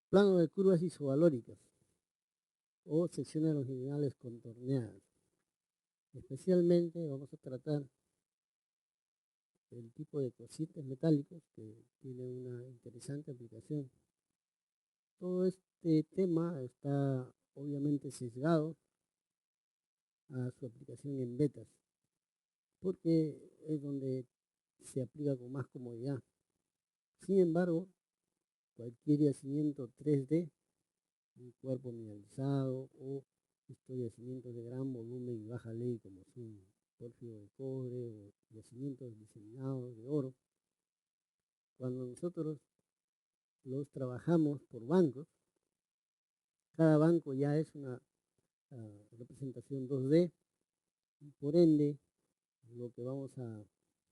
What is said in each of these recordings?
Plano de curvas isovalóricas o secciones longitudinales contorneadas. Especialmente vamos a tratar el tipo de cocientes metálicos que tiene una interesante aplicación. Todo este tema está obviamente sesgado a su aplicación en betas, porque es donde se aplica con más comodidad. Sin embargo, cualquier yacimiento 3D, un cuerpo mineralizado o estos yacimientos de gran volumen y baja ley como son pórfido de cobre o yacimientos diseminados de oro, cuando nosotros los trabajamos por bancos, cada banco ya es una representación 2D, y por ende lo que vamos a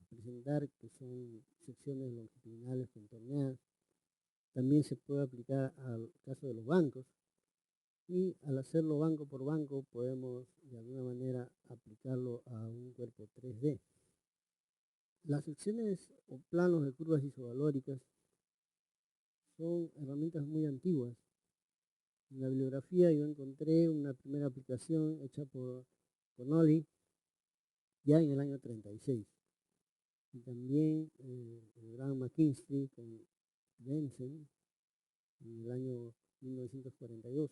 presentar, que son secciones longitudinales contorneadas, también se puede aplicar al caso de los bancos, y al hacerlo banco por banco podemos de alguna manera aplicarlo a un cuerpo 3D. Las secciones o planos de curvas isovalóricas son herramientas muy antiguas. En la bibliografía yo encontré una primera aplicación hecha por Connolly ya en el año 36. Y también el gran McKinstry con Jensen en el año 1942.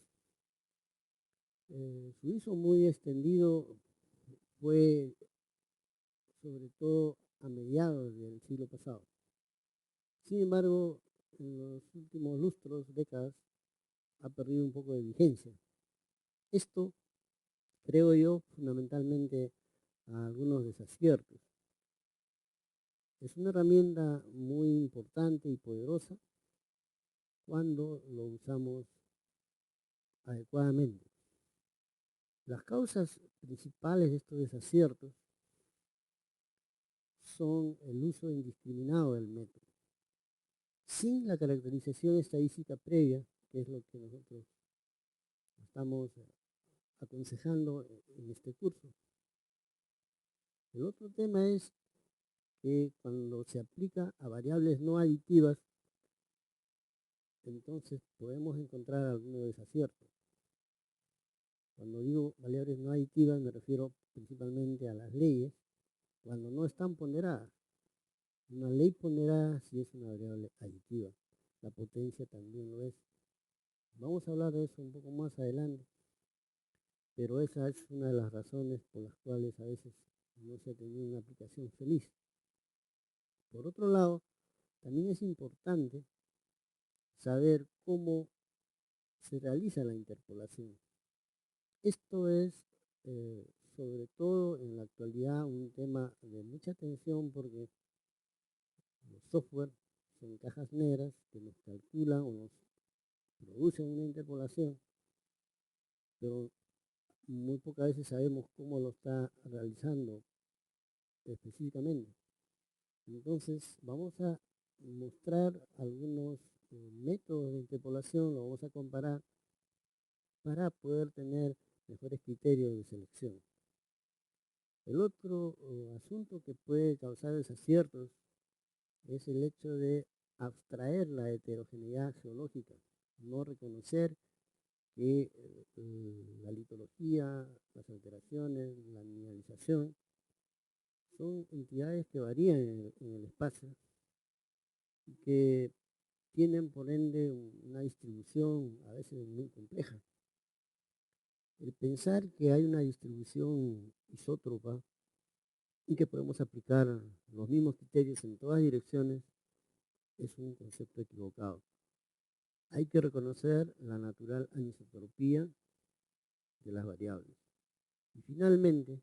Su uso muy extendido fue sobre todo a mediados del siglo pasado. Sin embargo, en los últimos lustros, décadas, ha perdido un poco de vigencia. Esto, creo yo, fundamentalmente a algunos desaciertos. Es una herramienta muy importante y poderosa cuando lo usamos adecuadamente. Las causas principales de estos desaciertos son el uso indiscriminado del método, sin la caracterización estadística previa, que es lo que nosotros estamos aconsejando en este curso. El otro tema es que cuando se aplica a variables no aditivas, entonces podemos encontrar algunos desaciertos. Cuando digo variables no aditivas me refiero principalmente a las leyes, cuando no están ponderadas. Una ley ponderada sí es una variable aditiva, la potencia también lo es. Vamos a hablar de eso un poco más adelante, pero esa es una de las razones por las cuales a veces no se ha tenido una aplicación feliz. Por otro lado, también es importante saber cómo se realiza la interpolación. Esto es, sobre todo en la actualidad, un tema de mucha atención porque los software son cajas negras que nos calculan o nos producen una interpolación, pero muy pocas veces sabemos cómo lo está realizando específicamente. Entonces vamos a mostrar algunos métodos de interpolación, lo vamos a comparar para poder tener mejores criterios de selección. El otro asunto que puede causar desaciertos es el hecho de abstraer la heterogeneidad geológica, no reconocer que la litología, las alteraciones, la mineralización son entidades que varían en el espacio y que tienen por ende una distribución a veces muy compleja. El pensar que hay una distribución isótropa y que podemos aplicar los mismos criterios en todas direcciones es un concepto equivocado. Hay que reconocer la natural anisotropía de las variables. Y finalmente,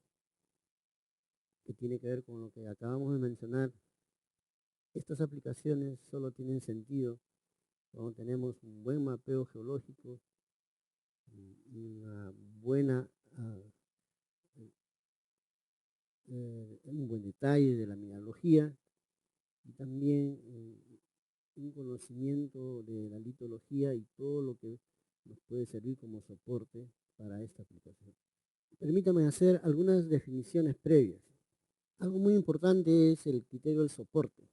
que tiene que ver con lo que acabamos de mencionar, estas aplicaciones solo tienen sentido cuando tenemos un buen mapeo geológico, una buena, un buen detalle de la mineralogía y también un conocimiento de la litología y todo lo que nos puede servir como soporte para esta aplicación. Permítame hacer algunas definiciones previas. Algo muy importante es el criterio del soporte.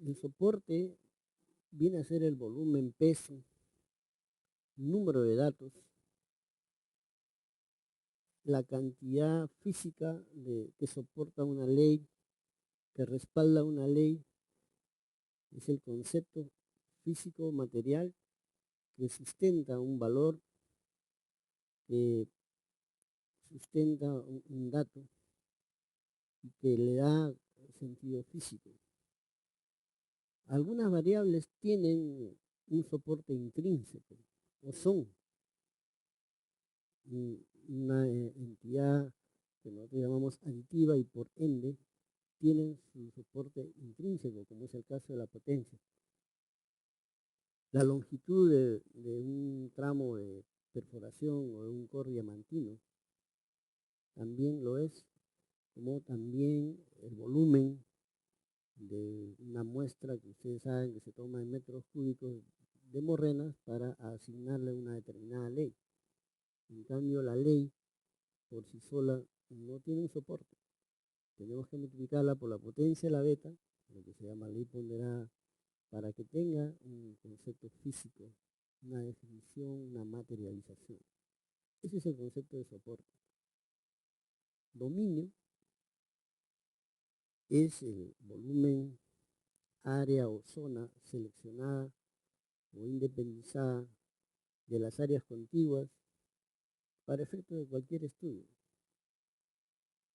El soporte viene a ser el volumen, peso, número de datos, la cantidad física que soporta una ley, que respalda una ley, es el concepto físico material que sustenta un valor, que sustenta un dato y que le da sentido físico. Algunas variables tienen un soporte intrínseco o son una entidad que nosotros llamamos aditiva y por ende tienen su soporte intrínseco, como es el caso de la potencia. La longitud de un tramo de perforación o de un core diamantino también lo es, como también el volumen de una muestra que ustedes saben que se toma en metros cúbicos de morrenas para asignarle una determinada ley. En cambio, la ley por sí sola no tiene un soporte. Tenemos que multiplicarla por la potencia de la beta, lo que se llama ley ponderada, para que tenga un concepto físico, una definición, una materialización. Ese es el concepto de soporte. Dominio es el volumen, área o zona seleccionada o independizada de las áreas contiguas para efectos de cualquier estudio.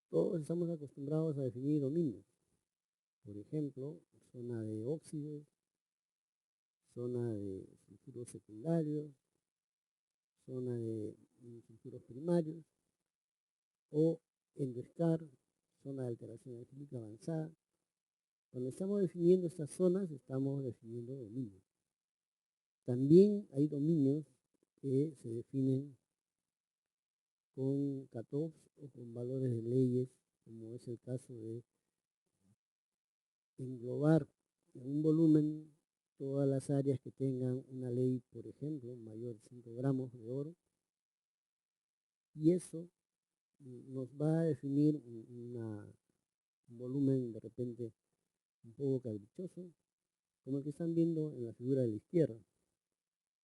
Todos estamos acostumbrados a definir dominios. Por ejemplo, zona de óxidos, zona de sulfuros secundarios, zona de sulfuros primarios, o endoscar, zona de alteración alquímica avanzada. Cuando estamos definiendo estas zonas, estamos definiendo dominios. También hay dominios que se definen con cutoffs o con valores de leyes, como es el caso de englobar en un volumen todas las áreas que tengan una ley, por ejemplo, mayor de 5 gramos de oro, y eso nos va a definir un volumen de repente un poco caprichoso, como el que están viendo en la figura de la izquierda.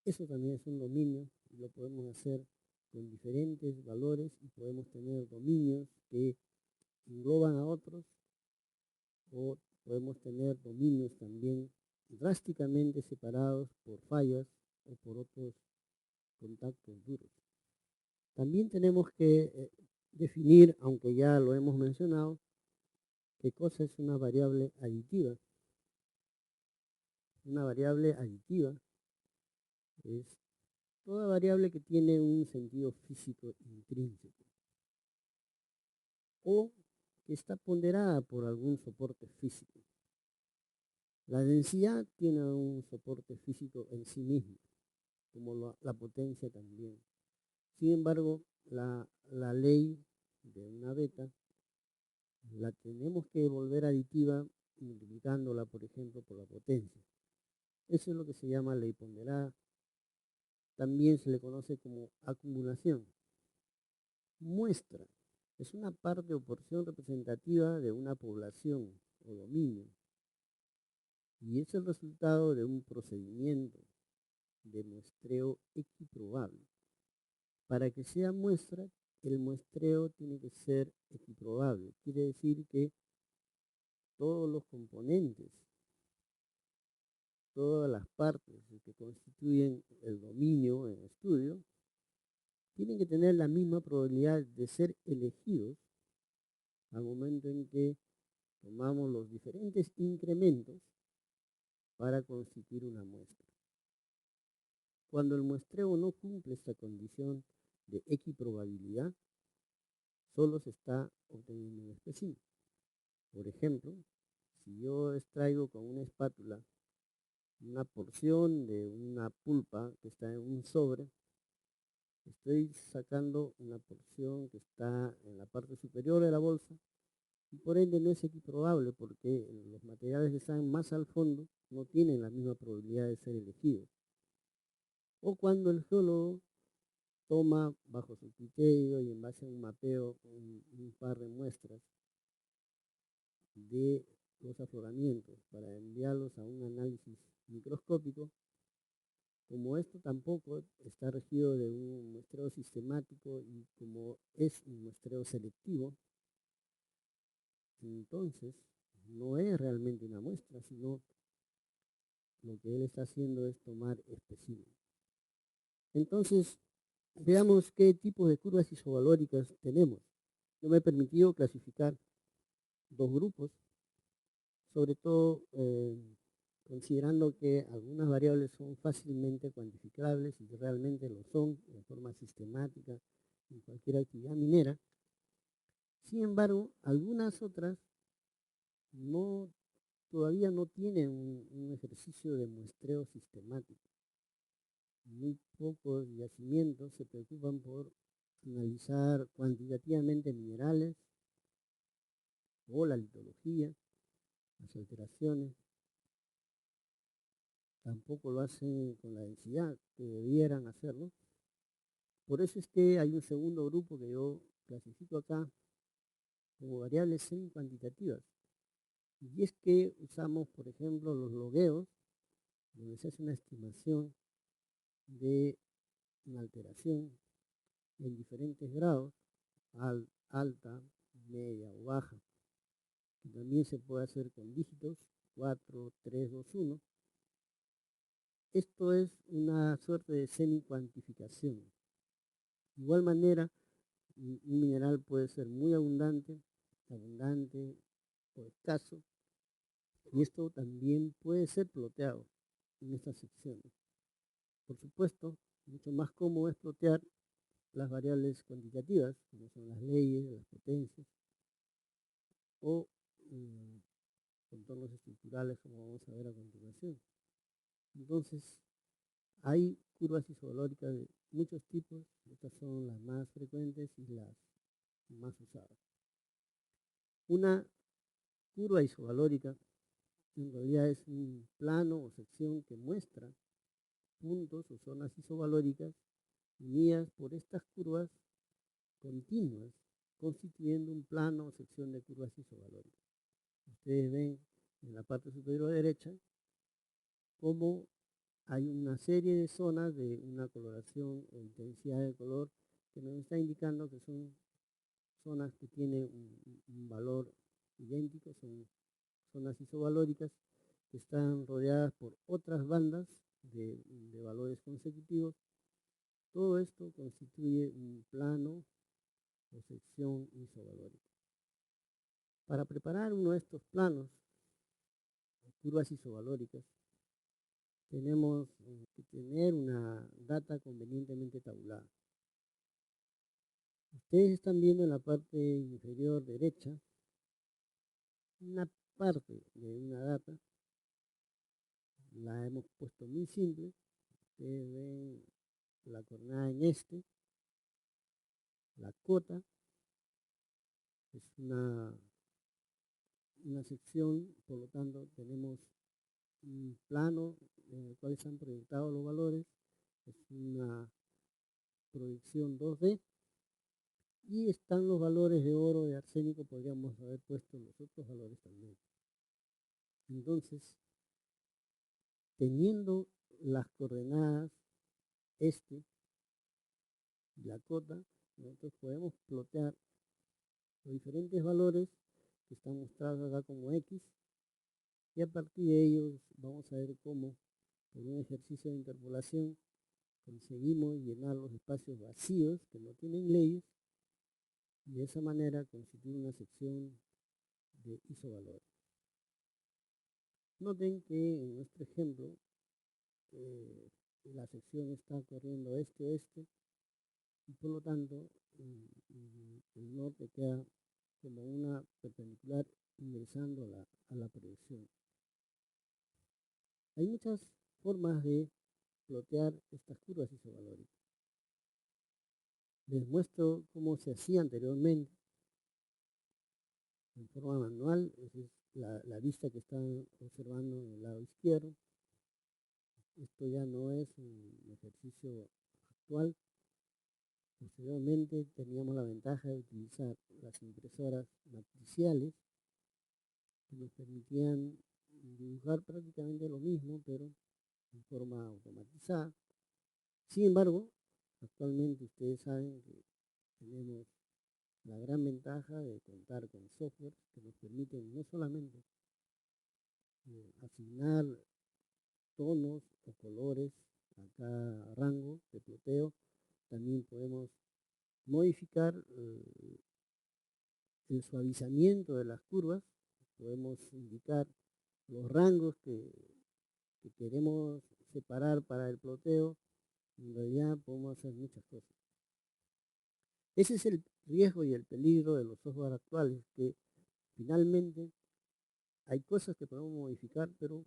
Eso también es un dominio y lo podemos hacer con diferentes valores y podemos tener dominios que engloban a otros o podemos tener dominios también drásticamente separados por fallas o por otros contactos duros. También tenemos que definir, aunque ya lo hemos mencionado, qué cosa es una variable aditiva. Una variable aditiva es toda variable que tiene un sentido físico intrínseco o que está ponderada por algún soporte físico. La densidad tiene un soporte físico en sí mismo, como la potencia también. Sin embargo, la ley de una beta la tenemos que volver aditiva multiplicándola, por ejemplo, por la potencia. Eso es lo que se llama ley ponderada. También se le conoce como acumulación. Muestra es una parte o porción representativa de una población o dominio y es el resultado de un procedimiento de muestreo equiprobable. Para que sea muestra, el muestreo tiene que ser equiprobable. Quiere decir que todos los componentes, todas las partes que constituyen el dominio en estudio, tienen que tener la misma probabilidad de ser elegidos al momento en que tomamos los diferentes incrementos para constituir una muestra. Cuando el muestreo no cumple esta condición de equiprobabilidad, solo se está obteniendo un espécimen. Por ejemplo, si yo extraigo con una espátula una porción de una pulpa que está en un sobre, estoy sacando una porción que está en la parte superior de la bolsa y por ende no es equiprobable porque los materiales que están más al fondo no tienen la misma probabilidad de ser elegidos. O cuando el geólogo toma bajo su criterio y en base a un mapeo un par de muestras de los afloramientos para enviarlos a un análisis microscópico, como esto tampoco está regido de un muestreo sistemático y como es un muestreo selectivo, entonces no es realmente una muestra, sino lo que él está haciendo es tomar especímenes. Entonces, veamos qué tipos de curvas isovalóricas tenemos. Yo me he permitido clasificar dos grupos, sobre todo considerando que algunas variables son fácilmente cuantificables y que realmente lo son de forma sistemática en cualquier actividad minera. Sin embargo, algunas otras todavía no tienen un ejercicio de muestreo sistemático. Muy pocos yacimientos se preocupan por analizar cuantitativamente minerales o la litología, las alteraciones. Tampoco lo hacen con la densidad que debieran hacerlo. Por eso es que hay un segundo grupo que yo clasifico acá como variables semi-cuantitativas. Y es que usamos, por ejemplo, los logueos, donde se hace una estimación de una alteración en diferentes grados, alta, media o baja, que también se puede hacer con dígitos, 4, 3, 2, 1. Esto es una suerte de semi-cuantificación. De igual manera, un mineral puede ser muy abundante o escaso, y esto también puede ser ploteado en estas secciones. Por supuesto, mucho más cómodo es plotear las variables cuantitativas, como son las leyes, las potencias, o contornos estructurales, como vamos a ver a continuación. Entonces, hay curvas isovalóricas de muchos tipos, estas son las más frecuentes y las más usadas. Una curva isovalórica en realidad es un plano o sección que muestra puntos o zonas isovalóricas unidas por estas curvas continuas, constituyendo un plano o sección de curvas isovalóricas. Ustedes ven en la parte superior derecha cómo hay una serie de zonas de una coloración o intensidad de color que nos está indicando que son zonas que tienen un valor idéntico, son zonas isovalóricas que están rodeadas por otras bandas de valores consecutivos. Todo esto constituye un plano o sección isovalórica. Para preparar uno de estos planos, curvas isovalóricas, tenemos que tener una data convenientemente tabulada. Ustedes están viendo en la parte inferior derecha una parte de una data. La hemos puesto muy simple. Ustedes ven la coordenada en la cota es una sección, por lo tanto tenemos un plano en el cual se han proyectado los valores, es una proyección 2D, y están los valores de oro, de arsénico, podríamos haber puesto los otros valores también. Entonces, teniendo las coordenadas y la cota, nosotros podemos plotear los diferentes valores que están mostrados acá como X, y a partir de ellos vamos a ver cómo, por un ejercicio de interpolación, conseguimos llenar los espacios vacíos que no tienen leyes, y de esa manera constituir una sección de isovalores. Noten que en nuestro ejemplo la sección está corriendo este-oeste, y por lo tanto el norte queda como una perpendicular ingresando a la proyección. Hay muchas formas de plotear estas curvas isovalóricas. Les muestro cómo se hacía anteriormente en forma manual. Esa es la vista que están observando en el lado izquierdo. Esto ya no es un ejercicio actual. Posteriormente teníamos la ventaja de utilizar las impresoras matriciales que nos permitían dibujar prácticamente lo mismo, pero en forma automatizada. Sin embargo, actualmente ustedes saben que tenemos la gran ventaja de contar con software que nos permiten no solamente asignar tonos o colores a cada rango de ploteo, también podemos modificar el suavizamiento de las curvas, podemos indicar los rangos que queremos separar para el ploteo. En realidad podemos hacer muchas cosas. Ese es el riesgo y el peligro de los software actuales, que finalmente hay cosas que podemos modificar, pero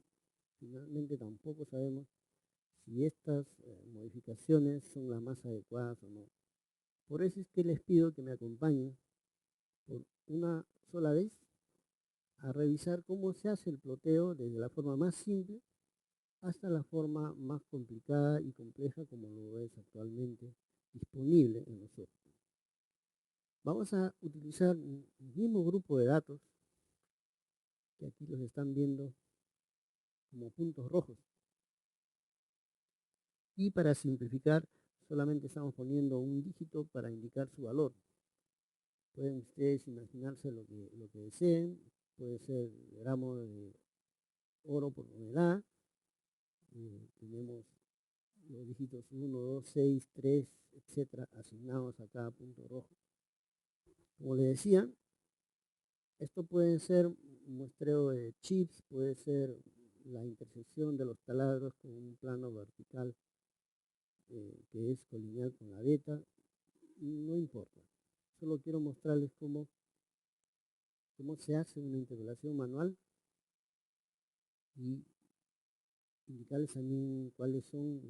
finalmente tampoco sabemos si estas modificaciones son las más adecuadas o no. Por eso es que les pido que me acompañen por una sola vez a revisar cómo se hace el ploteo desde la forma más simple hasta la forma más complicada y compleja como lo es actualmente disponible en los software. Vamos a utilizar un mismo grupo de datos que aquí los están viendo como puntos rojos. Y para simplificar, solamente estamos poniendo un dígito para indicar su valor. Pueden ustedes imaginarse lo que deseen. Puede ser gramos de oro por tonelada. Tenemos los dígitos 1, 2, 6, 3, etcétera, asignados a cada punto rojo. Como les decía, esto puede ser un muestreo de chips, puede ser la intersección de los taladros con un plano vertical que es colineal con la beta, no importa. Solo quiero mostrarles cómo se hace una interpolación manual y indicarles también cuáles son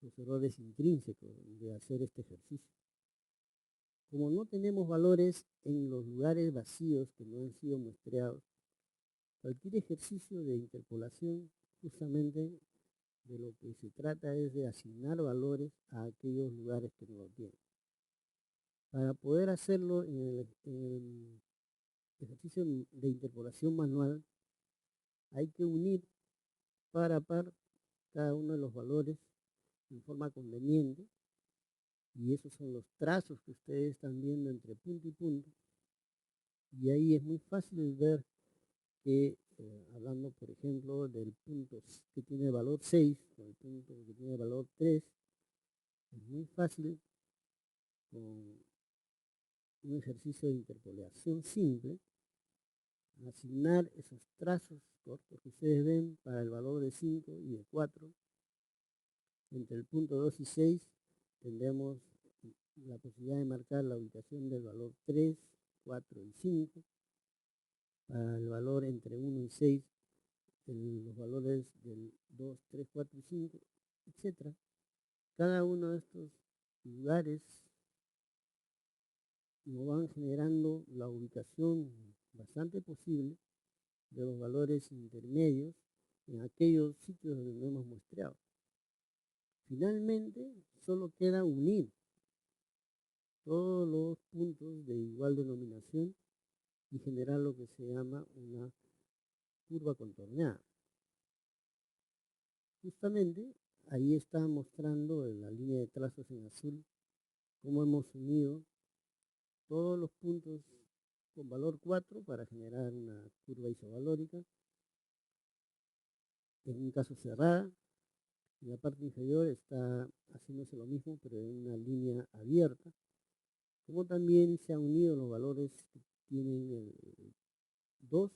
los errores intrínsecos de hacer este ejercicio. Como no tenemos valores en los lugares vacíos que no han sido muestreados, cualquier ejercicio de interpolación justamente de lo que se trata es de asignar valores a aquellos lugares que no lo tienen. Para poder hacerlo en el ejercicio de interpolación manual, hay que unir par a par cada uno de los valores en forma conveniente, y esos son los trazos que ustedes están viendo entre punto y punto, y ahí es muy fácil ver que hablando por ejemplo del punto que tiene valor 6 con el punto que tiene valor 3, es muy fácil con un ejercicio de interpolación simple asignar esos trazos cortos que ustedes ven para el valor de 5 y de 4. Entre el punto 2 y 6 tendremos la posibilidad de marcar la ubicación del valor 3, 4 y 5. Para el valor entre 1 y 6, los valores del 2, 3, 4 y 5, etc. Cada uno de estos lugares nos van generando la ubicación bastante posible de los valores intermedios en aquellos sitios donde no hemos muestreado. Finalmente, solo queda unir todos los puntos de igual denominación y generar lo que se llama una curva contorneada. Justamente ahí está mostrando en la línea de trazos en azul cómo hemos unido todos los puntos con valor 4 para generar una curva isovalórica, en un caso cerrada. En la parte inferior está haciéndose lo mismo, pero en una línea abierta. Como también se han unido los valores que tienen el 2,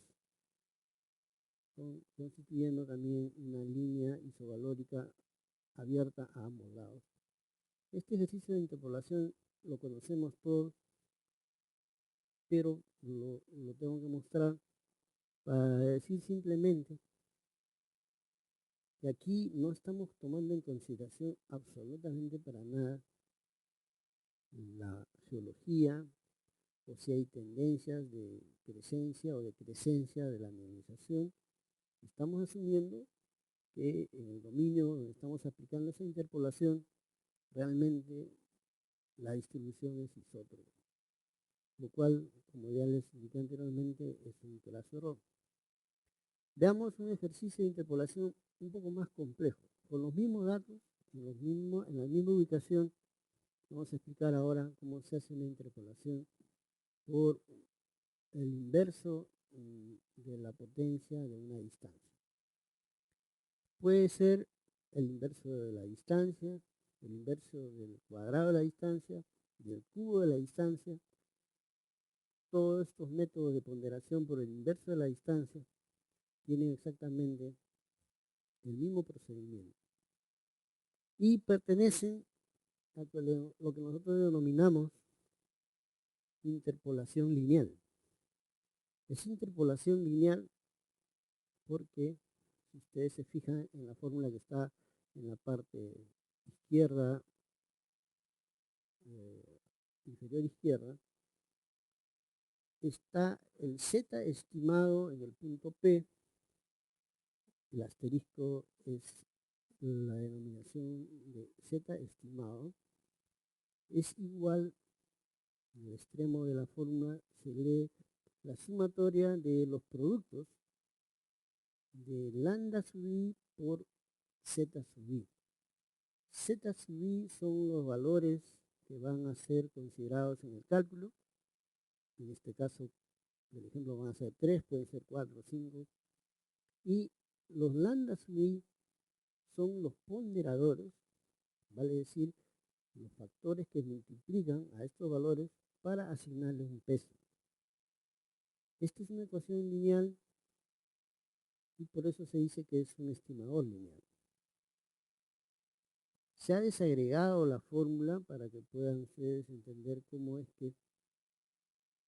constituyendo también una línea isovalórica abierta a ambos lados. Este ejercicio de interpolación lo conocemos todos, pero lo tengo que mostrar para decir simplemente que aquí no estamos tomando en consideración absolutamente para nada la geología, o si hay tendencias de crecencia o decrecencia de la mineralización. Estamos asumiendo que en el dominio donde estamos aplicando esa interpolación, realmente la distribución es isótropa, lo cual, como ya les indiqué anteriormente, es un graso error. Veamos un ejercicio de interpolación un poco más complejo. Con los mismos datos, en la misma ubicación, vamos a explicar ahora cómo se hace una interpolación por el inverso de la potencia de una distancia. Puede ser el inverso de la distancia, el inverso del cuadrado de la distancia, del cubo de la distancia. Todos estos métodos de ponderación por el inverso de la distancia tienen exactamente el mismo procedimiento y pertenecen a lo que nosotros denominamos interpolación lineal. Es interpolación lineal porque, si ustedes se fijan en la fórmula que está en la parte izquierda, inferior izquierda, está el z estimado en el punto P, el asterisco es la denominación de z estimado, es igual, en el extremo de la fórmula se lee la sumatoria de los productos de lambda sub i por z sub i. Z sub i son los valores que van a ser considerados en el cálculo. En este caso, el ejemplo van a ser 3, pueden ser 4, 5. Y los lambda sub i son los ponderadores, vale decir, los factores que multiplican a estos valores para asignarles un peso. Esta es una ecuación lineal y por eso se dice que es un estimador lineal. Se ha desagregado la fórmula para que puedan ustedes entender cómo es que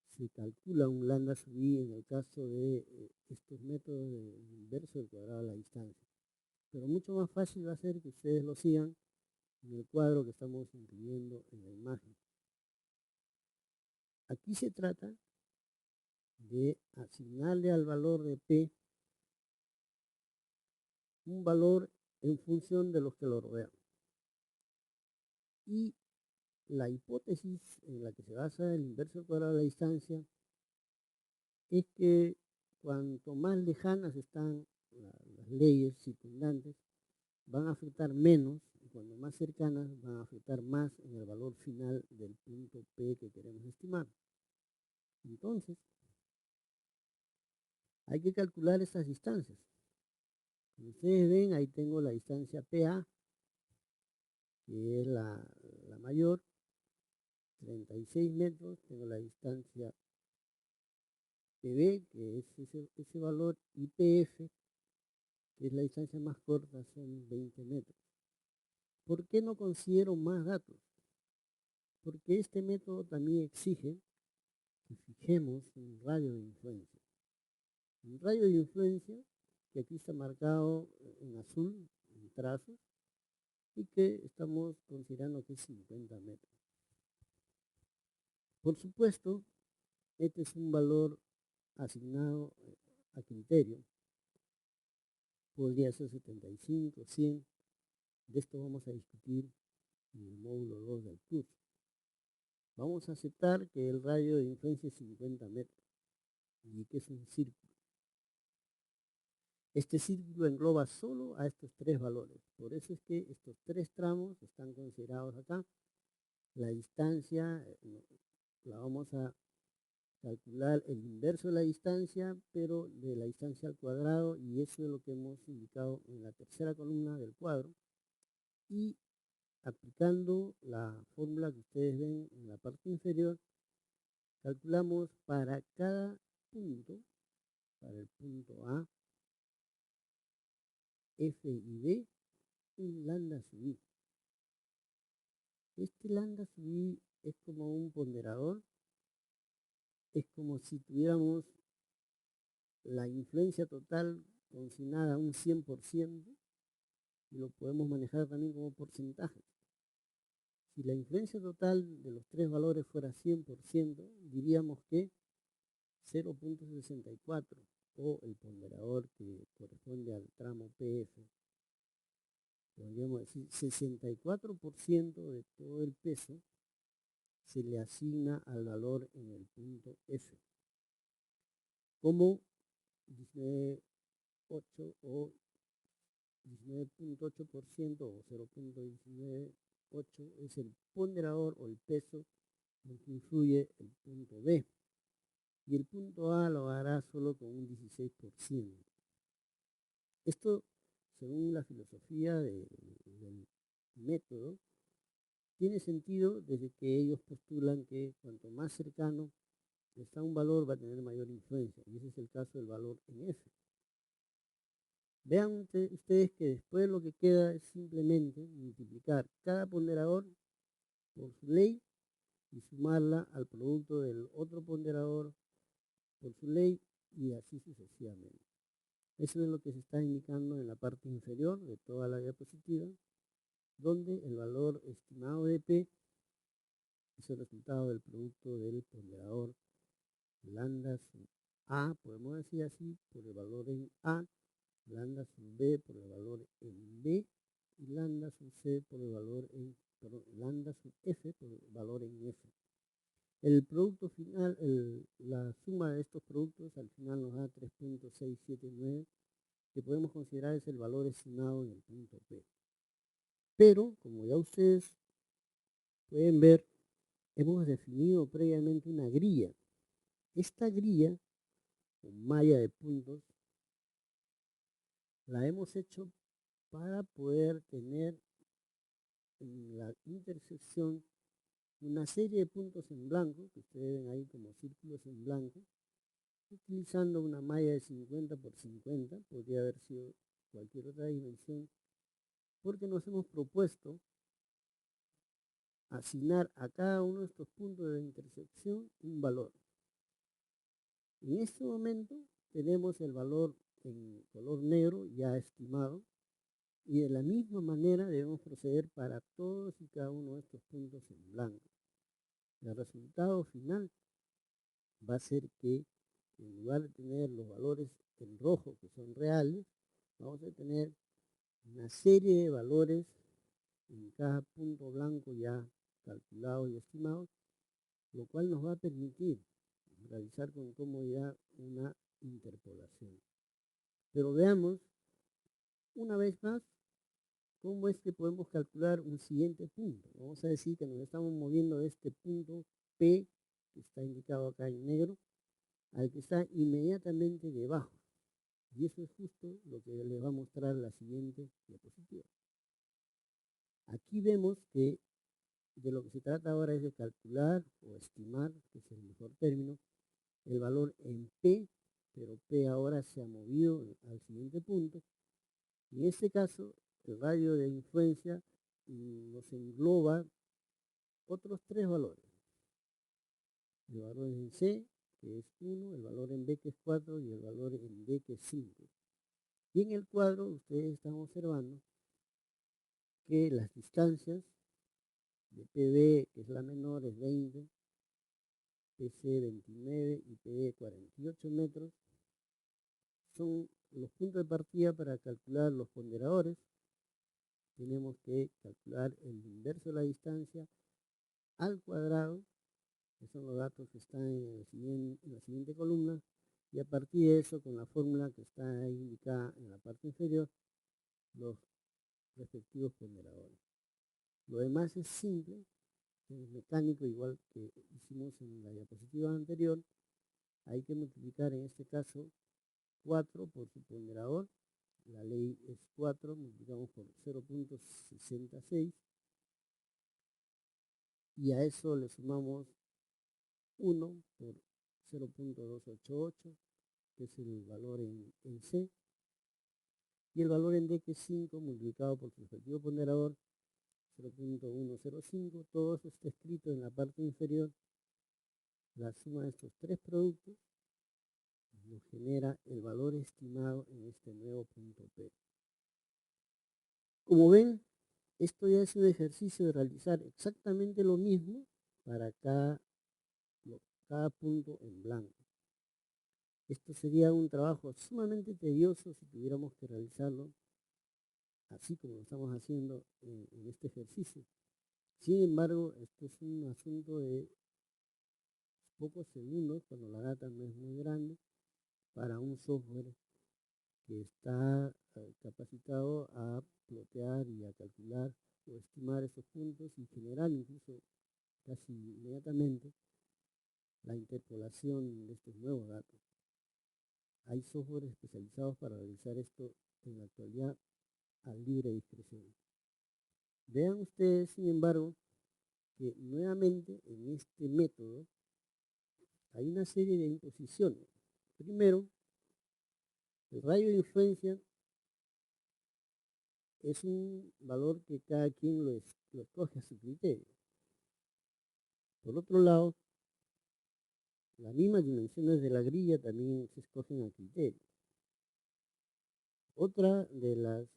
se calcula un lambda sub i en el caso de estos métodos de inverso del cuadrado de la distancia. Pero mucho más fácil va a ser que ustedes lo sigan en el cuadro que estamos incluyendo en la imagen. Aquí se trata de asignarle al valor de P un valor en función de los que lo rodean. Y la hipótesis en la que se basa el inverso al cuadrado de la distancia es que cuanto más lejanas están las leyes circundantes, van a afectar menos, y cuando más cercanas van a afectar más en el valor final del punto P que queremos estimar. Entonces, hay que calcular estas distancias. Como ustedes ven, ahí tengo la distancia PA, que es la mayor, 36 metros, tengo la distancia PB, que es ese valor, y PF, que es la distancia más corta, son 20 metros. ¿Por qué no considero más datos? Porque este método también exige que fijemos un radio de influencia. Un radio de influencia que aquí está marcado en azul, en trazos, y que estamos considerando que es 50 metros. Por supuesto, este es un valor asignado a criterio. Podría ser 75, 100. De esto vamos a discutir en el módulo 2 del curso. Vamos a aceptar que el radio de influencia es 50 metros y que es un círculo. Este círculo engloba solo a estos tres valores. Por eso es que estos tres tramos están considerados acá. La distancia la vamos a calcular el inverso de la distancia, pero de la distancia al cuadrado, y eso es lo que hemos indicado en la tercera columna del cuadro. Y aplicando la fórmula que ustedes ven en la parte inferior, calculamos para cada punto, para el punto A, F y D, un lambda sub i. Este lambda sub i es como un ponderador, es como si tuviéramos la influencia total consignada a un 100%, y lo podemos manejar también como porcentaje. Si la influencia total de los tres valores fuera 100%, diríamos que 0.64, o el ponderador que corresponde al tramo PF, podríamos decir 64% de todo el peso se le asigna al valor en el punto F. Como dice 8 o 19.8% o 0.198 es el ponderador o el peso en que influye el punto B. Y el punto A lo hará solo con un 16%. Esto, según la filosofía del método, tiene sentido desde que ellos postulan que cuanto más cercano está un valor va a tener mayor influencia, y ese es el caso del valor en F. Vean ustedes que después lo que queda es simplemente multiplicar cada ponderador por su ley y sumarla al producto del otro ponderador por su ley y así sucesivamente. Eso es lo que se está indicando en la parte inferior de toda la diapositiva, donde el valor estimado de P es el resultado del producto del ponderador lambda sub A, podemos decir así, por el valor en A, lambda sub B por el valor en B, y lambda sub C por el valor en, perdón, lambda sub F por el valor en F. El producto final, la suma de estos productos al final nos da 3.679, que podemos considerar es el valor estimado en el punto P. Pero, como ya ustedes pueden ver, hemos definido previamente una grilla. Esta grilla, con malla de puntos, la hemos hecho para poder tener en la intersección una serie de puntos en blanco, que ustedes ven ahí como círculos en blanco, utilizando una malla de 50 por 50, podría haber sido cualquier otra dimensión, porque nos hemos propuesto asignar a cada uno de estos puntos de intersección un valor. En este momento tenemos el valor en color negro ya estimado, y de la misma manera debemos proceder para todos y cada uno de estos puntos en blanco. El resultado final va a ser que en lugar de tener los valores en rojo que son reales, vamos a tener una serie de valores en cada punto blanco ya calculados y estimados, lo cual nos va a permitir realizar con comodidad una interpolación. Pero veamos una vez más cómo es que podemos calcular un siguiente punto. Vamos a decir que nos estamos moviendo de este punto P, que está indicado acá en negro, al que está inmediatamente debajo. Y eso es justo lo que les va a mostrar la siguiente diapositiva. Aquí vemos que de lo que se trata ahora es de calcular o estimar, que es el mejor término, el valor en P, pero P ahora se ha movido al siguiente punto. En este caso, el radio de influencia nos engloba otros tres valores. El valor en C, que es 1, el valor en B, que es 4, y el valor en D, que es 5. Y en el cuadro ustedes están observando que las distancias de PB, que es la menor, es 20, PC 29 y PD 48 metros, son los puntos de partida para calcular los ponderadores. Tenemos que calcular el inverso de la distancia al cuadrado, que son los datos que están en la siguiente columna, y a partir de eso, con la fórmula que está ahí indicada en la parte inferior, los respectivos ponderadores. Lo demás es simple, es mecánico, igual que hicimos en la diapositiva anterior. Hay que multiplicar en este caso 4 por su ponderador. La ley es 4, multiplicamos por 0.66 y a eso le sumamos 1 por 0.288, que es el valor en C, y el valor en D, que es 5, multiplicado por su respectivo ponderador, 0.105. Todo eso está escrito en la parte inferior. La suma de estos tres productos nos genera el valor estimado en este nuevo punto P. Como ven, esto ya es un ejercicio de realizar exactamente lo mismo para cada punto en blanco. Esto sería un trabajo sumamente tedioso si tuviéramos que realizarlo así como lo estamos haciendo en este ejercicio. Sin embargo, esto es un asunto de pocos segundos cuando la data no es muy grande para un software que está capacitado a plotear y a calcular o estimar esos puntos y generar incluso casi inmediatamente la interpolación de estos nuevos datos. Hay software especializados para realizar esto en la actualidad a libre discreción. Vean ustedes, sin embargo, que nuevamente en este método hay una serie de imposiciones. Primero, el rayo de influencia es un valor que cada quien lo escoge a su criterio. Por otro lado, las mismas dimensiones de la grilla también se escogen a criterio. Otra de las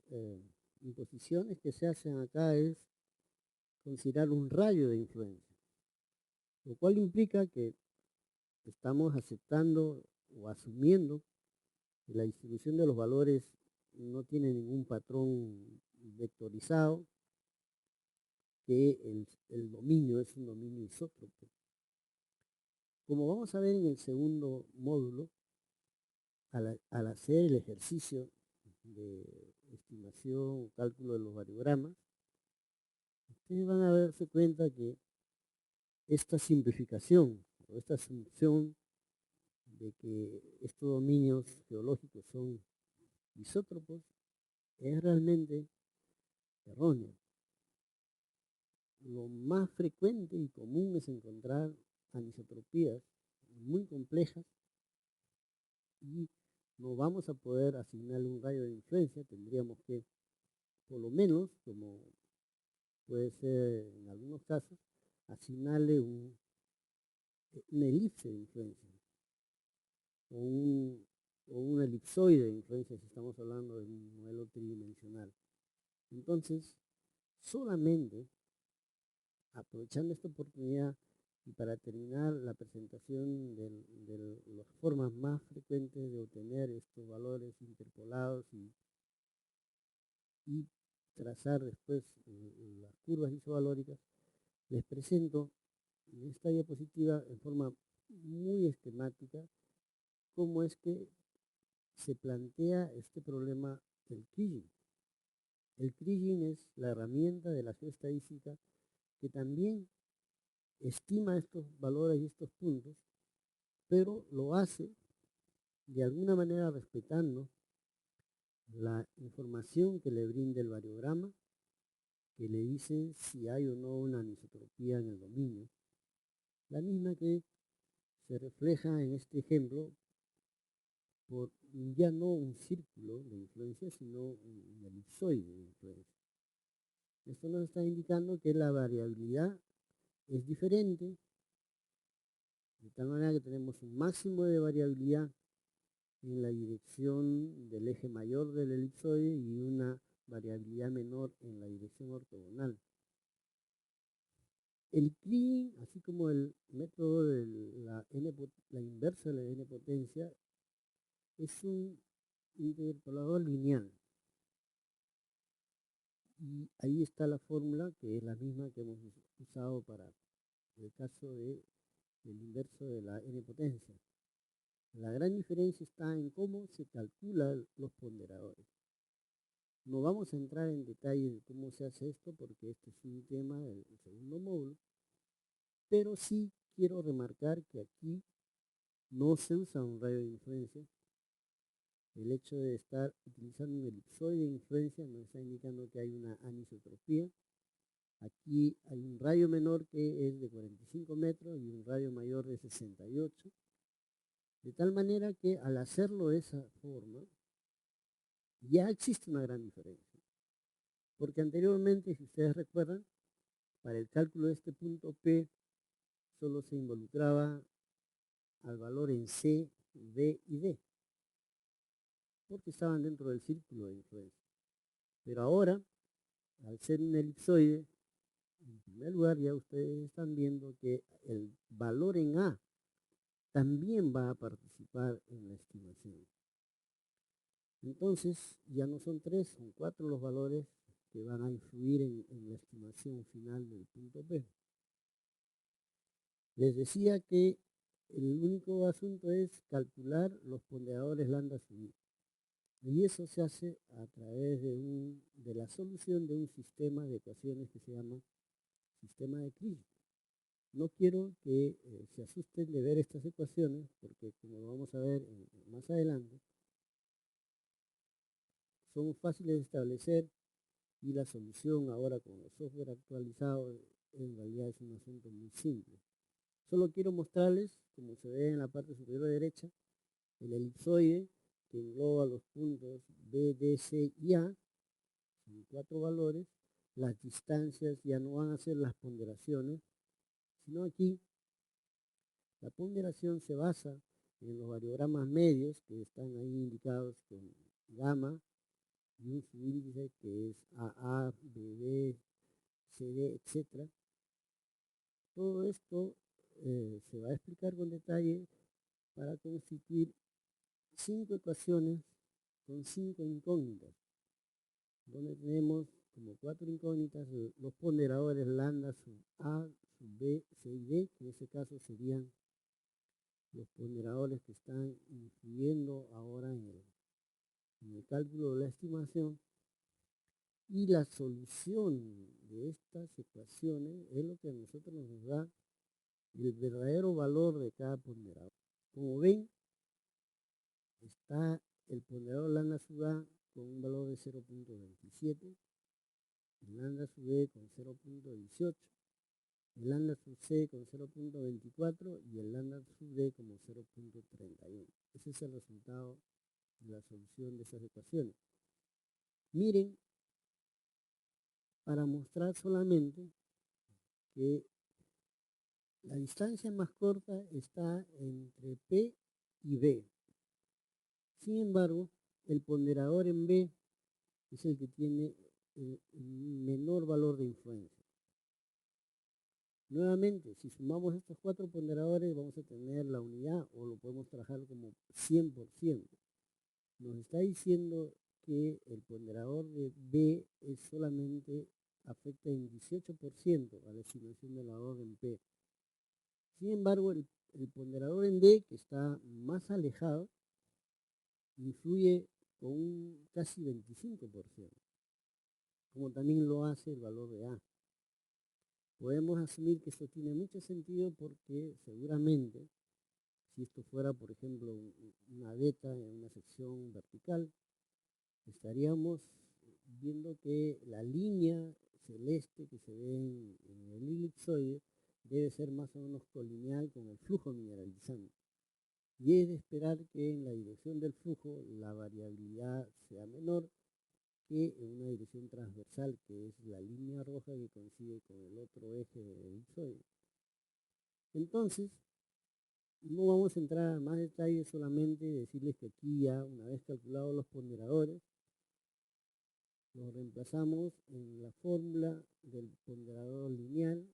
imposiciones que se hacen acá es considerar un rayo de influencia, lo cual implica que estamos aceptando o asumiendo que la distribución de los valores no tiene ningún patrón vectorizado, que el dominio es un dominio isótropo. Como vamos a ver en el segundo módulo, al hacer el ejercicio de estimación o cálculo de los variogramas, ustedes van a darse cuenta que esta simplificación o esta asunción de que estos dominios geológicos son isótropos es realmente erróneo. Lo más frecuente y común es encontrar anisotropías muy complejas y no vamos a poder asignarle un rayo de influencia. Tendríamos que, por lo menos, como puede ser en algunos casos, asignarle una elipse de influencia o un elipsoide de influencia si estamos hablando de un modelo tridimensional. Entonces, solamente aprovechando esta oportunidad y para terminar la presentación de las formas más frecuentes de obtener estos valores interpolados y trazar después las curvas isovalóricas, les presento en esta diapositiva en forma muy esquemática cómo es que se plantea este problema del kriging. El kriging es la herramienta de la geoestadística que también estima estos valores y estos puntos, pero lo hace de alguna manera respetando la información que le brinda el variograma, que le dice si hay o no una anisotropía en el dominio, la misma que se refleja en este ejemplo por ya no un círculo de influencia, sino un elipsoide de influencia. Esto nos está indicando que la variabilidad es diferente, de tal manera que tenemos un máximo de variabilidad en la dirección del eje mayor del elipsoide y una variabilidad menor en la dirección ortogonal. El kriging, así como el método de la inversa de la n-potencia, es un interpolador lineal. Y ahí está la fórmula, que es la misma que hemos usado para el caso del inverso de la n-potencia. La gran diferencia está en cómo se calculan los ponderadores. No vamos a entrar en detalle de cómo se hace esto porque este es un tema del segundo módulo, pero sí quiero remarcar que aquí no se usa un rayo de influencia. El hecho de estar utilizando un elipsoide de influencia nos está indicando que hay una anisotropía. Aquí hay un rayo menor que es de 45 metros y un rayo mayor de 68. De tal manera que al hacerlo de esa forma, ya existe una gran diferencia. Porque anteriormente, si ustedes recuerdan, para el cálculo de este punto P, solo se involucraba al valor en C, B y D, porque estaban dentro del círculo de influencia. Pero ahora, al ser un elipsoide, en primer lugar ya ustedes están viendo que el valor en A también va a participar en la estimación. Entonces, ya no son 3, son 4 los valores que van a influir en la estimación final del punto P. Les decía que el único asunto es calcular los ponderadores lambda sub i. Y eso se hace a través de la solución de un sistema de ecuaciones que se llama sistema de Kriging. No quiero que se asusten de ver estas ecuaciones, porque como lo vamos a ver más adelante, son fáciles de establecer y la solución ahora con el software actualizado en realidad es un asunto muy simple. Solo quiero mostrarles, como se ve en la parte superior derecha, el elipsoide que engloba los puntos B, D, C y A, son 4 valores. Las distancias ya no van a ser las ponderaciones, sino aquí la ponderación se basa en los variogramas medios que están ahí indicados con gamma y un subíndice que es AA, BB, CD, etc. Todo esto se va a explicar con detalle para constituir 5 ecuaciones con 5 incógnitas, donde tenemos como 4 incógnitas los ponderadores lambda sub A, sub B, C y D, que en este caso serían los ponderadores que están influyendo ahora en el cálculo de la estimación, y la solución de estas ecuaciones es lo que a nosotros nos da el verdadero valor de cada ponderador. Como ven, está el ponderador lambda sub A con un valor de 0.27, el lambda sub B con 0.18, el lambda sub C con 0.24 y el lambda sub D como 0.31. Ese es el resultado de la solución de esas ecuaciones. Miren, para mostrar solamente que la distancia más corta está entre P y B. Sin embargo, el ponderador en B es el que tiene el menor valor de influencia. Nuevamente, si sumamos estos 4 ponderadores, vamos a tener la unidad, o lo podemos trabajar como 100%. Nos está diciendo que el ponderador de B es solamente afecta en 18% a la estimación de la orden P. Sin embargo, el ponderador en D, que está más alejado, influye con un casi 25%, como también lo hace el valor de A. Podemos asumir que esto tiene mucho sentido porque seguramente, si esto fuera, por ejemplo, una beta en una sección vertical, estaríamos viendo que la línea celeste que se ve en el elipsoide debe ser más o menos colineal con el flujo mineralizante. Y es de esperar que en la dirección del flujo la variabilidad sea menor que en una dirección transversal, que es la línea roja que coincide con el otro eje del elipsoide. Entonces, no vamos a entrar a más detalles, solamente decirles que aquí ya, una vez calculados los ponderadores, los reemplazamos en la fórmula del ponderador lineal.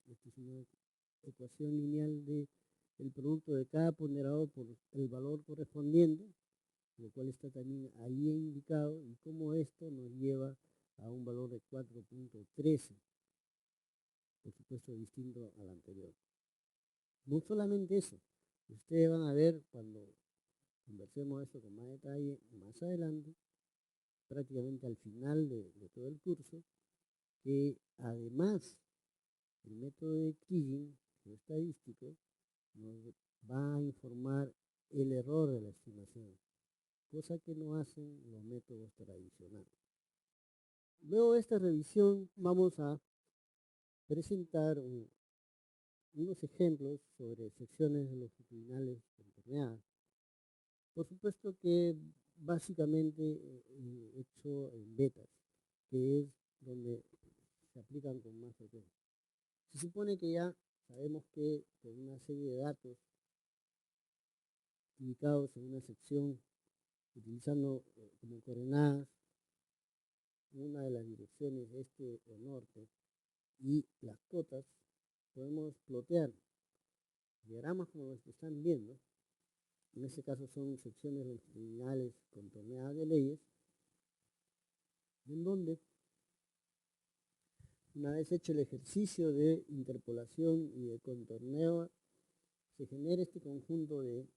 Esta es una ecuación lineal del producto de cada ponderador por el valor correspondiente, lo cual está también ahí indicado, y cómo esto nos lleva a un valor de 4.13, por supuesto distinto al anterior. No solamente eso, ustedes van a ver cuando conversemos esto con más detalle más adelante, prácticamente al final de todo el curso, que además el método de Kriging geoestadístico nos va a informar el error de la estimación, cosa que no hacen los métodos tradicionales. Luego de esta revisión vamos a presentar unos ejemplos sobre secciones longitudinales contorneadas. Por supuesto que básicamente hecho en betas, que es donde se aplican con más frecuencia. Se supone que ya sabemos que con una serie de datos ubicados en una sección, utilizando como coordenadas una de las direcciones este o norte y las cotas, podemos plotear diagramas como los que están viendo. En este caso son secciones longitudinales contorneadas de leyes, en donde, una vez hecho el ejercicio de interpolación y de contorneo, se genera este conjunto de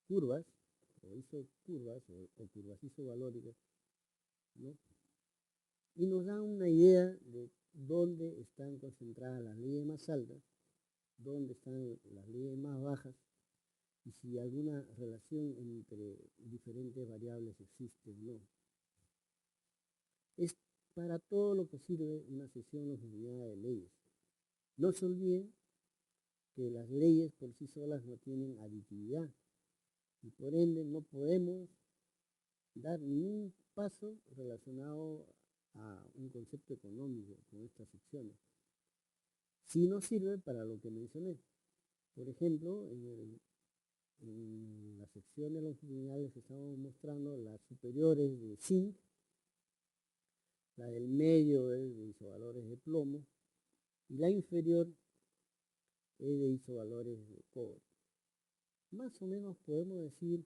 curvas, o isocurvas o curvas isovalóricas, ¿no? Y nos dan una idea de dónde están concentradas las leyes más altas, dónde están las leyes más bajas y si alguna relación entre diferentes variables existe o no. Es para todo lo que sirve una sección longitudinal de leyes. No se olviden que las leyes por sí solas no tienen aditividad y por ende no podemos dar ningún paso relacionado a un concepto económico con estas secciones. Sí nos sirve para lo que mencioné. Por ejemplo, en las secciones longitudinales que estamos mostrando, las superiores de zinc, la del medio es de isovalores de plomo y la inferior es de isovalores de cobre. Más o menos podemos decir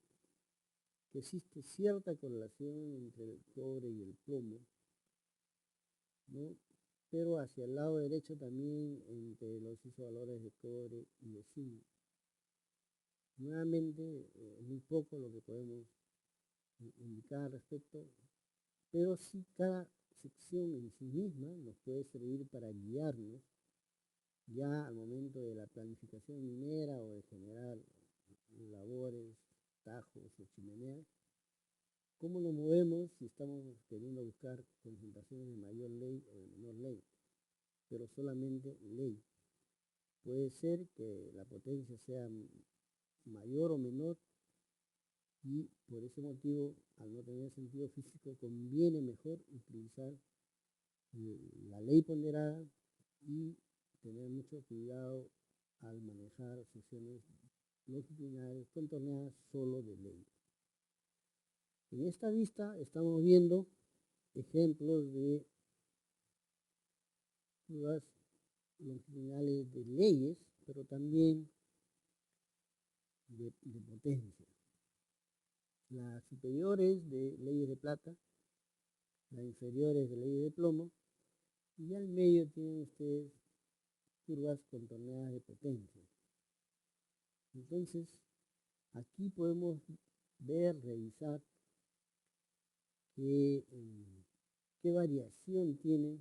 que existe cierta correlación entre el cobre y el plomo, ¿no? Pero hacia el lado derecho también entre los isovalores de cobre y de zinc. Nuevamente, muy poco lo que podemos indicar al respecto, pero sí cada sección en sí misma nos puede servir para guiarnos ya al momento de la planificación minera o de generar labores, tajos o chimeneas. ¿Cómo nos movemos si estamos queriendo buscar concentraciones de mayor ley o de menor ley? Pero solamente ley. Puede ser que la potencia sea mayor o menor y por ese motivo, al no tener sentido físico, conviene mejor utilizar la ley ponderada y tener mucho cuidado al manejar secciones longitudinales contorneadas solo de ley. En esta vista estamos viendo ejemplos de curvas longitudinales de leyes, pero también de potencia. Las superiores de leyes de plata, las inferiores de leyes de plomo, y al medio tienen ustedes curvas contorneadas de potencia. Entonces, aquí podemos ver, revisar qué variación tiene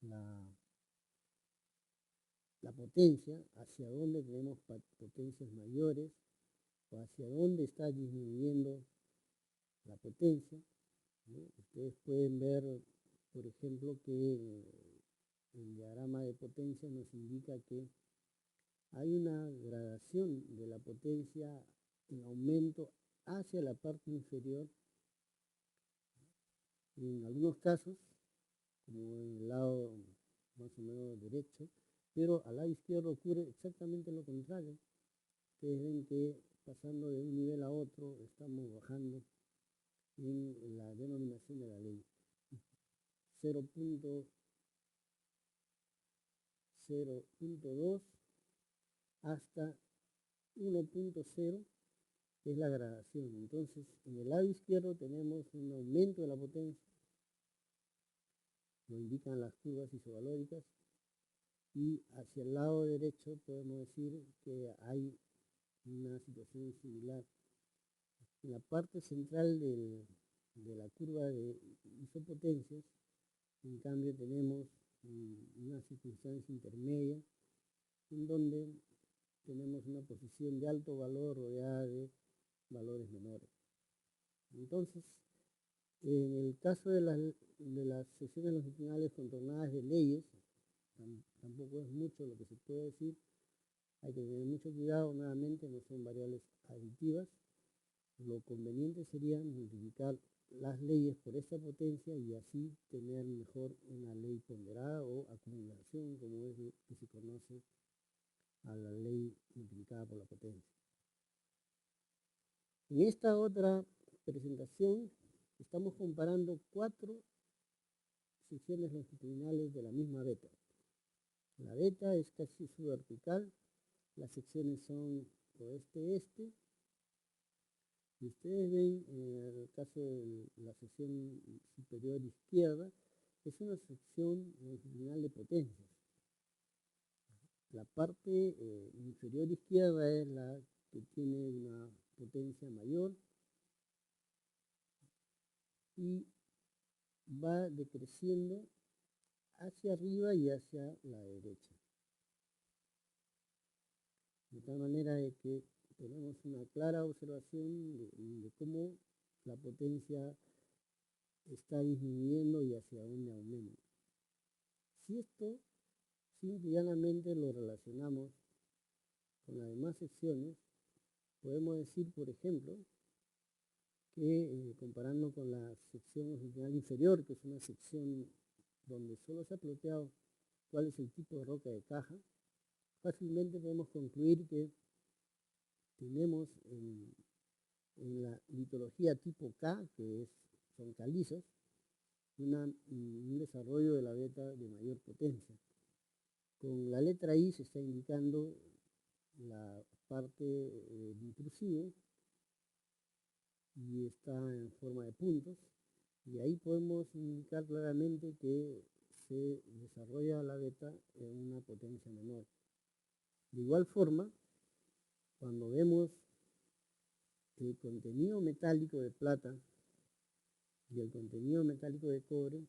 la potencia, hacia dónde tenemos potencias mayores o hacia dónde está disminuyendo la potencia, ¿no? Ustedes pueden ver, por ejemplo, que el diagrama de potencia nos indica que hay una gradación de la potencia en aumento hacia la parte inferior en algunos casos, como en el lado más o menos derecho, pero al lado izquierdo ocurre exactamente lo contrario. Ustedes ven que pasando de un nivel a otro estamos bajando en la denominación de la ley. 0.2 hasta 1.0 es la gradación. Entonces, en el lado izquierdo tenemos un aumento de la potencia, lo indican las curvas isovalóricas, y hacia el lado derecho podemos decir que hay una situación similar. En la parte central de la curva de isopotencias, en cambio tenemos una circunstancia intermedia en donde tenemos una posición de alto valor rodeada de valores menores. Entonces, en el caso de las secciones longitudinales contornadas de leyes, tampoco es mucho lo que se puede decir. Hay que tener mucho cuidado, nuevamente no son variables aditivas. Lo conveniente sería multiplicar las leyes por esta potencia y así tener mejor una ley ponderada o acumulación, como es que se conoce a la ley multiplicada por la potencia. En esta otra presentación estamos comparando 4 secciones longitudinales de la misma beta. La beta es casi subvertical, las secciones son oeste-este, y ustedes ven en el caso de la sección superior izquierda, es una sección longitudinal de potencias. La parte inferior izquierda es la que tiene una potencia mayor y va decreciendo hacia arriba y hacia la derecha. De tal manera de que tenemos una clara observación de cómo la potencia está disminuyendo y hacia dónde aumenta. Si esto simple y llanamente lo relacionamos con las demás secciones, podemos decir, por ejemplo, que comparando con la sección longitudinal inferior, que es una sección donde solo se ha ploteado cuál es el tipo de roca de caja, fácilmente podemos concluir que tenemos en la litología tipo K, que son calizas, un desarrollo de la beta de mayor potencia. Con la letra I se está indicando la parte intrusiva y está en forma de puntos, y ahí podemos indicar claramente que se desarrolla la beta en una potencia menor. De igual forma, cuando vemos el contenido metálico de plata y el contenido metálico de cobre,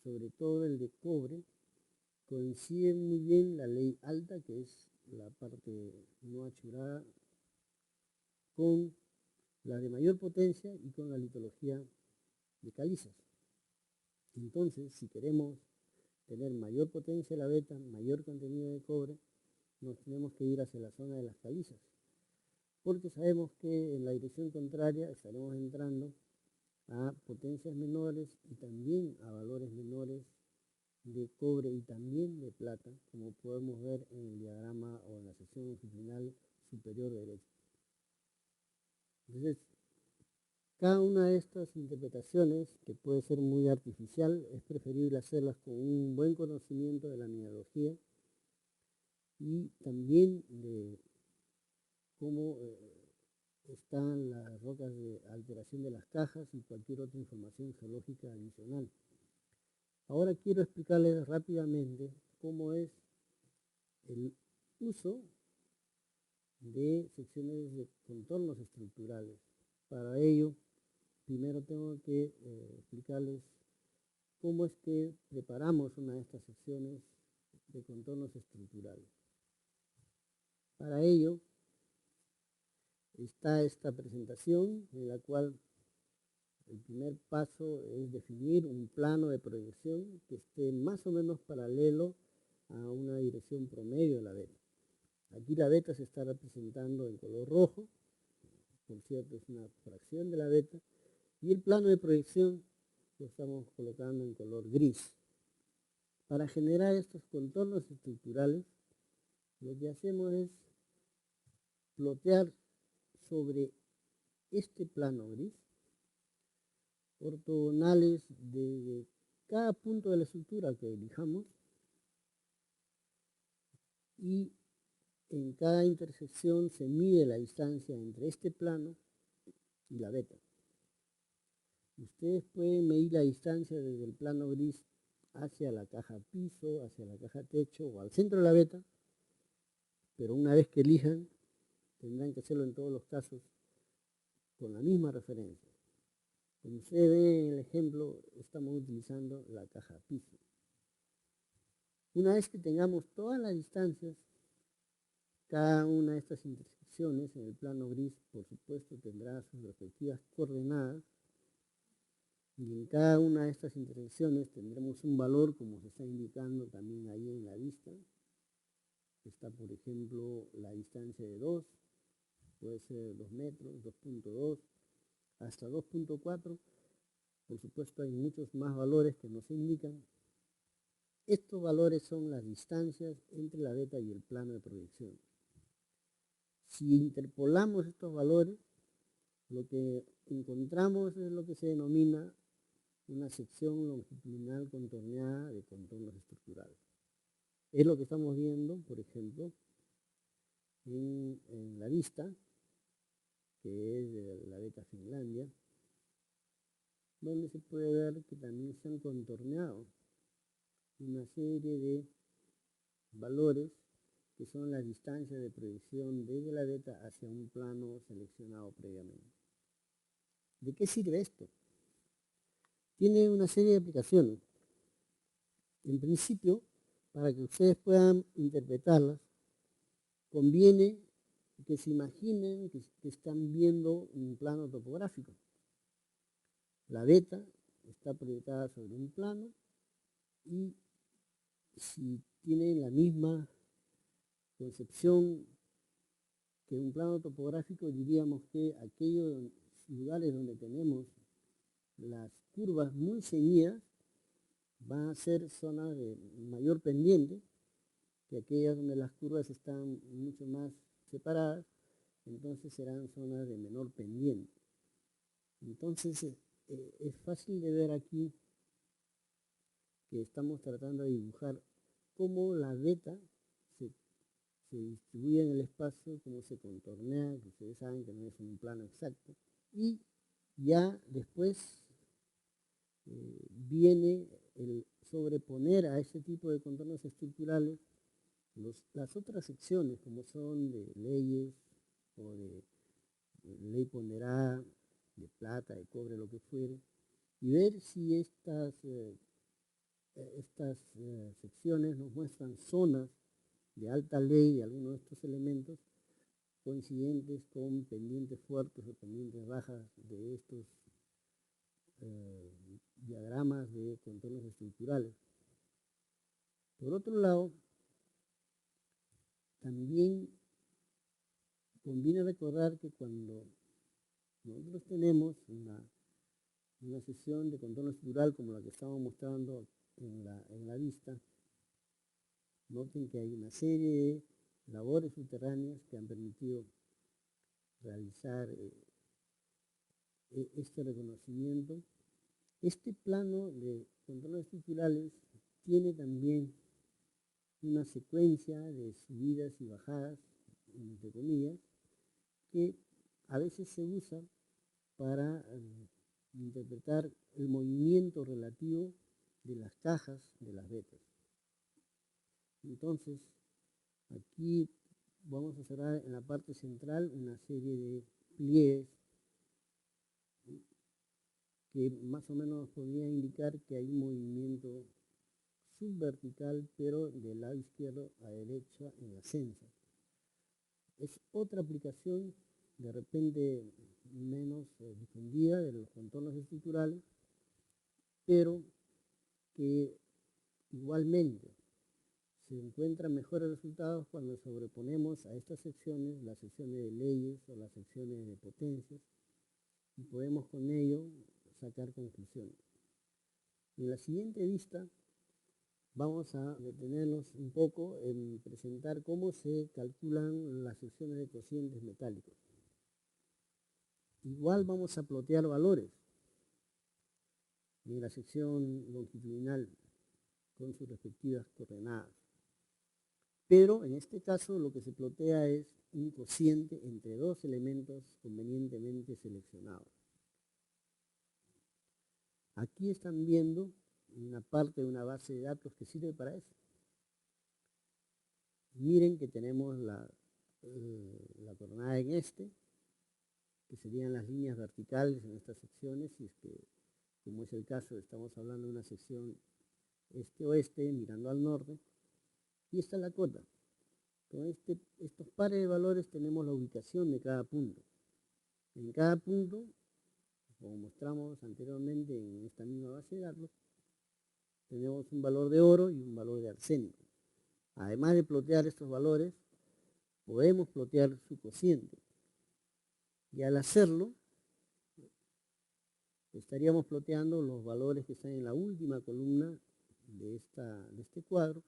sobre todo el de cobre, coincide muy bien la ley alta, que es la parte no achurada, con la de mayor potencia y con la litología de calizas. Entonces, si queremos tener mayor potencia de la beta, mayor contenido de cobre, nos tenemos que ir hacia la zona de las calizas, porque sabemos que en la dirección contraria estaremos entrando a potencias menores y también a valores menores de cobre y también de plata, como podemos ver en el diagrama o en la sección longitudinal superior derecha. Entonces, cada una de estas interpretaciones, que puede ser muy artificial, es preferible hacerlas con un buen conocimiento de la mineralogía y también de cómo están las rocas de alteración de las cajas y cualquier otra información geológica adicional. Ahora quiero explicarles rápidamente cómo es el uso de secciones de contornos estructurales. Para ello, primero tengo que explicarles cómo es que preparamos una de estas secciones de contornos estructurales. Para ello, está esta presentación en la cual el primer paso es definir un plano de proyección que esté más o menos paralelo a una dirección promedio de la beta. Aquí la beta se está representando en color rojo, por cierto es una fracción de la beta, y el plano de proyección lo estamos colocando en color gris. Para generar estos contornos estructurales, lo que hacemos es plotear sobre este plano gris ortogonales de cada punto de la estructura que elijamos, y en cada intersección se mide la distancia entre este plano y la beta. Ustedes pueden medir la distancia desde el plano gris hacia la caja piso, hacia la caja techo o al centro de la beta, pero una vez que elijan tendrán que hacerlo en todos los casos con la misma referencia. Como ustedes ven en el ejemplo, estamos utilizando la caja piso. Una vez que tengamos todas las distancias, cada una de estas intersecciones en el plano gris, por supuesto, tendrá sus respectivas coordenadas, y en cada una de estas intersecciones tendremos un valor, como se está indicando también ahí en la vista. Está, por ejemplo, la distancia de 2, puede ser 2 metros, 2.2, hasta 2.4. Por supuesto, hay muchos más valores que nos indican. Estos valores son las distancias entre la beta y el plano de proyección. Si interpolamos estos valores, lo que encontramos es lo que se denomina una sección longitudinal contorneada de contornos estructurales. Es lo que estamos viendo, por ejemplo, en la vista, que es de la beta Finlandia, donde se puede ver que también se han contorneado una serie de valores que son las distancias de proyección desde la beta hacia un plano seleccionado previamente. ¿De qué sirve esto? Tiene una serie de aplicaciones. En principio, para que ustedes puedan interpretarlas, conviene que se imaginen que están viendo un plano topográfico. La beta está proyectada sobre un plano y si tienen la misma concepción que un plano topográfico, diríamos que aquellos lugares donde tenemos las curvas muy ceñidas van a ser zonas de mayor pendiente que aquellas donde las curvas están mucho más separadas, entonces serán zonas de menor pendiente. Entonces es fácil de ver aquí que estamos tratando de dibujar cómo la beta se distribuye en el espacio, cómo se contornea, que ustedes saben que no es un plano exacto, y ya después viene el sobreponer a este tipo de contornos estructurales las otras secciones, como son de leyes o de ley ponderada, de plata, de cobre, lo que fuere, y ver si estas secciones nos muestran zonas de alta ley de algunos de estos elementos coincidentes con pendientes fuertes o pendientes bajas de estos diagramas de contornos estructurales. Por otro lado, también conviene recordar que cuando nosotros tenemos una sesión de contorno estructural como la que estamos mostrando en la vista, noten que hay una serie de labores subterráneas que han permitido realizar este reconocimiento. Este plano de contornos estructurales tiene también una secuencia de subidas y bajadas, entre comillas, que a veces se usa para interpretar el movimiento relativo de las cajas de las vetas. Entonces, aquí vamos a observar en la parte central una serie de pliegues que más o menos podría indicar que hay un movimiento subvertical, pero del lado izquierdo a derecha en ascenso. Es otra aplicación de repente menos difundida de los contornos estructurales, pero que igualmente se encuentran mejores resultados cuando sobreponemos a estas secciones las secciones de leyes o las secciones de potencias y podemos con ello sacar conclusiones. En la siguiente vista vamos a detenernos un poco en presentar cómo se calculan las secciones de cocientes metálicos. Igual vamos a plotear valores en la sección longitudinal con sus respectivas coordenadas. Pero en este caso lo que se plotea es un cociente entre dos elementos convenientemente seleccionados. Aquí están viendo una parte de una base de datos que sirve para eso. Miren que tenemos la coordenada en este, que serían las líneas verticales en estas secciones, y es que, como es el caso, estamos hablando de una sección este-oeste mirando al norte, y está la cota. Con estos pares de valores tenemos la ubicación de cada punto. En cada punto, como mostramos anteriormente en esta misma base de datos, tenemos un valor de oro y un valor de arsénico. Además de plotear estos valores, podemos plotear su cociente. Y al hacerlo, estaríamos ploteando los valores que están en la última columna de este cuadro,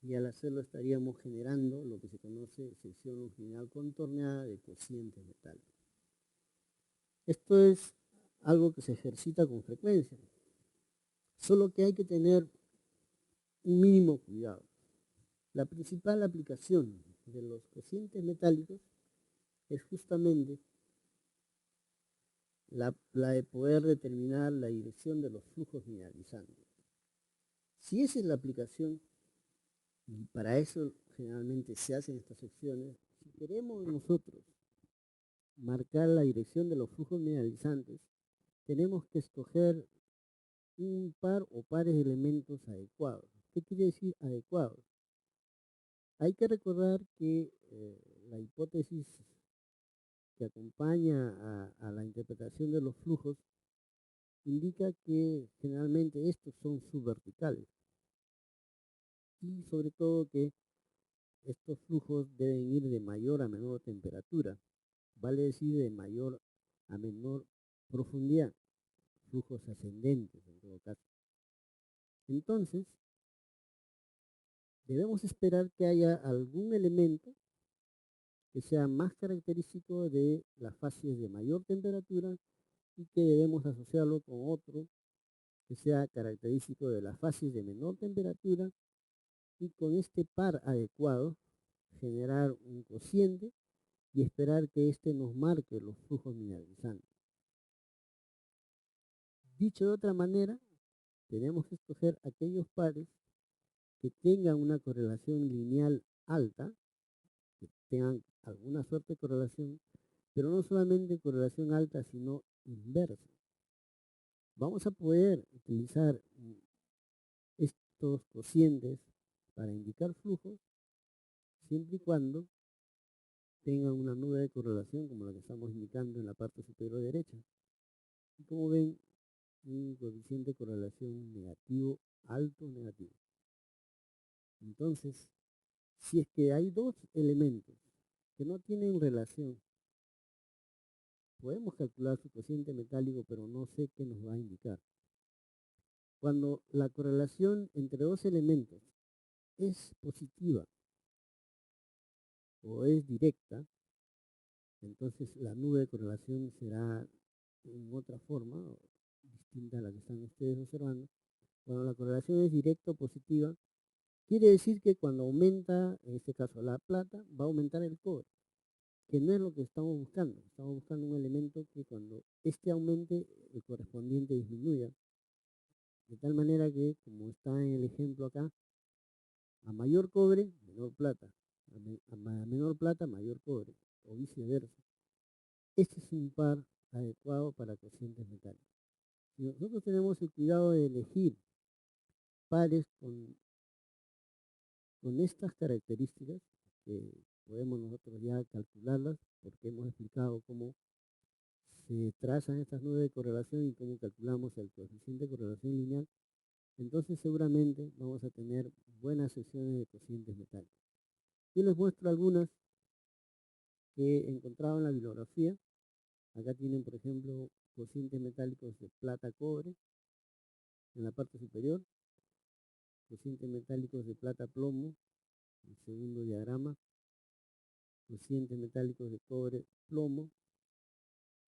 y al hacerlo estaríamos generando lo que se conoce sección longitudinal contorneada de cocientes metálicos. Esto es algo que se ejercita con frecuencia, solo que hay que tener un mínimo cuidado. La principal aplicación de los cocientes metálicos es justamente la de poder determinar la dirección de los flujos mineralizantes. Si esa es la aplicación, Y para eso generalmente se hacen estas secciones. Si queremos nosotros marcar la dirección de los flujos mineralizantes, tenemos que escoger un par o pares de elementos adecuados. ¿Qué quiere decir adecuados? Hay que recordar que la hipótesis que acompaña a la interpretación de los flujos indica que generalmente estos son subverticales y sobre todo que estos flujos deben ir de mayor a menor temperatura, vale decir de mayor a menor profundidad, flujos ascendentes en todo caso. Entonces, debemos esperar que haya algún elemento que sea más característico de las fases de mayor temperatura y que debemos asociarlo con otro que sea característico de las fases de menor temperatura y con este par adecuado generar un cociente y esperar que éste nos marque los flujos mineralizantes. Dicho de otra manera, tenemos que escoger aquellos pares que tengan una correlación lineal alta, que tengan alguna suerte de correlación, pero no solamente correlación alta, sino inversa. Vamos a poder utilizar estos cocientes para indicar flujos siempre y cuando tengan una nube de correlación como la que estamos indicando en la parte superior derecha. Y como ven, un coeficiente de correlación negativo, alto, negativo. Entonces, si es que hay dos elementos que no tienen relación, podemos calcular su cociente metálico, pero no sé qué nos va a indicar. Cuando la correlación entre dos elementos es positiva o es directa, entonces la nube de correlación será en otra forma, distinta a la que están ustedes observando. Cuando la correlación es directa o positiva, quiere decir que cuando aumenta, en este caso la plata, va a aumentar el cobre, que no es lo que estamos buscando. Estamos buscando un elemento que cuando este aumente, el correspondiente disminuya. De tal manera que, como está en el ejemplo acá, a mayor cobre, menor plata. A menor plata, mayor cobre, o viceversa. Este es un par adecuado para cocientes metálicos. Si nosotros tenemos el cuidado de elegir pares con estas características, que podemos nosotros ya calcularlas, porque hemos explicado cómo se trazan estas nubes de correlación y cómo calculamos el coeficiente de correlación lineal, entonces seguramente vamos a tener buenas sesiones de cocientes metálicos. Yo les muestro algunas que he encontrado en la bibliografía. Acá tienen, por ejemplo, cocientes metálicos de plata-cobre en la parte superior, cocientes metálicos de plata-plomo, el segundo diagrama, cocientes metálicos de cobre-plomo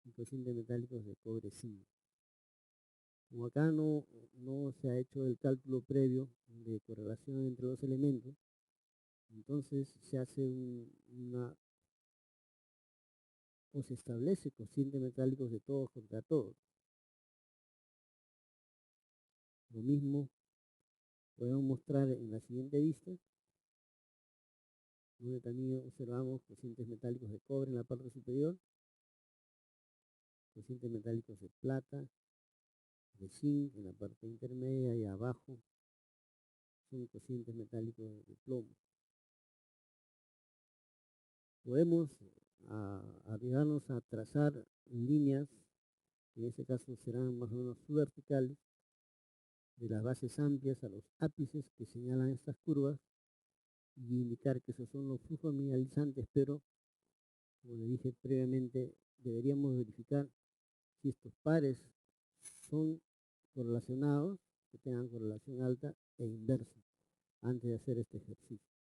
y cocientes metálicos de cobre-zinc. Como acá no se ha hecho el cálculo previo de correlación entre dos elementos, entonces se hace o se establece cocientes metálicos de todos contra todos. Lo mismo podemos mostrar en la siguiente vista, donde también observamos cocientes metálicos de cobre en la parte superior, cocientes metálicos de plata, de zinc en la parte intermedia y abajo son cocientes metálicos de plomo. Podemos arriesgarnos a trazar líneas, que en este caso serán más o menos subverticales, de las bases amplias a los ápices que señalan estas curvas y indicar que esos son los flujos mineralizantes, pero como le dije previamente, deberíamos verificar si estos pares son correlacionados, que tengan correlación alta e inversa, antes de hacer este ejercicio.